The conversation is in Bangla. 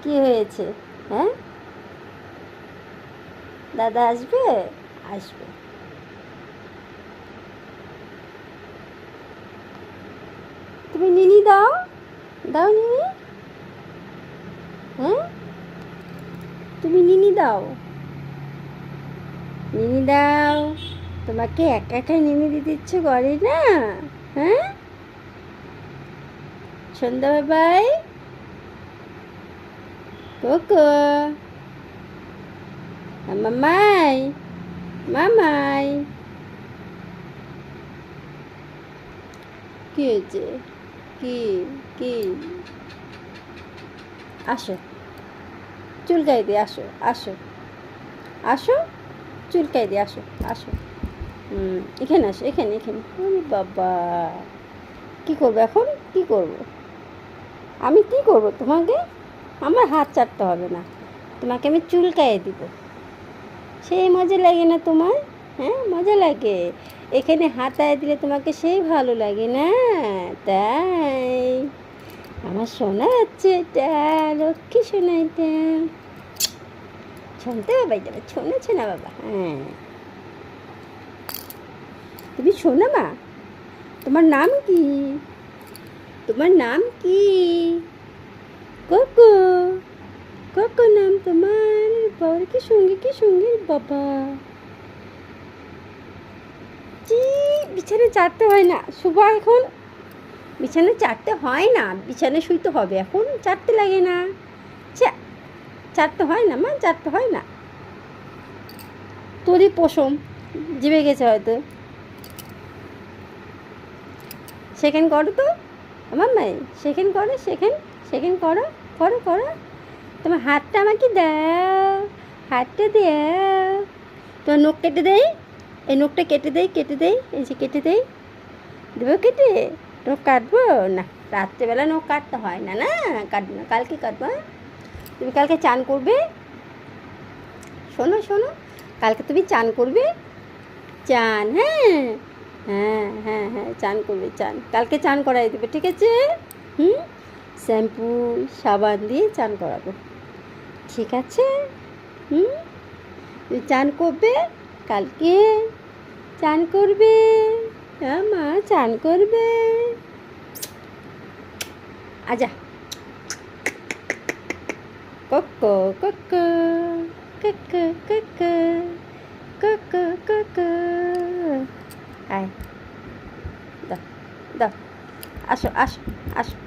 কি হয়েছে? হ্যাঁ, দাদা আসবে? আসবে। তুমি নিনি দাও, দাও নিনি। হ্যাঁ, তুমি নিনি দাও, নিনি দাও। তোমাকে একা একা নিনি দিতে ইচ্ছে করে না? হ্যাঁ, সন্ধ্যা বাবাই, কোকো, মামাই, মামাই। কি হয়েছে? কি কি? আসো, চুলকাই দিয়ে আসো, আসো, আসো, চুলকাই দিয়ে আসো, আসো। এখানে আসো, এখানে এখানে। ওরে বাবা, কি করবো এখন? কি করব? আমি কি করব তোমাকে? আমার হাত চাটতে হবে না, তোমাকে আমি চুলকাইয়ে দিব। সেই মজা লাগে না তোমার? হ্যাঁ, মজা লাগে। এখানে হাতায় দিলে তোমাকে সেই ভালো লাগে না? তাই আমার সোনা হচ্ছে এটা, লক্ষ্মী সোনা এটা। শুনতে বাবাই যাবে, শুনেছে না বাবা? হ্যাঁ, তুমি শোনো মা, তোমার নাম কি? তোমার নাম কি? কোকো, কোকো নাম তোমার। বাবার কি সঙ্গে বাবা। জি, বিছানা চাটতে হয় না শুভ, এখন বিছানা চাটতে হয় না, বিছানায় শুইতে হবে, এখন চাটতে লাগে না। চাটতে হয় না মা, চাটতে হয় না। তোরই পশম জিভে গেছে হয়তো। সেকেন্ড করো তো আমার মাই, সেকেন্ড করো, সেকেন্ড, সেকেন্ড করো, করো করো। তোমার হাতটা আমাকে দাও, হাতটা দাও। তোমার নখ কেটে দেয়, এই নখটা কেটে দেয়, কেটে দেয়, এই যে কেটে দেয়। দেবো কেটে? নখ কাটবো না, রাত্রেবেলা নখ কাটতে হয় না, না কাটবো না, কালকে কাটবো। তুমি কালকে চান করবে, শোনো শোনো, কালকে তুমি চান করবে, চান। হ্যাঁ, হ্যাঁ হ্যাঁ হ্যাঁ, চান করবে, চান কালকে চান করাই দেবে, ঠিক আছে? শ্যাম্পু সাবান দিয়ে চান করাবো, ঠিক আছে? তুই চান করবে কালকে, চান করবে। হ্যাঁ মা, চান করবে। আজা, cocoa cocoa, cocoa cocoa, cocoa cocoa. আয়, দাও দাও, আসো আসো আসো।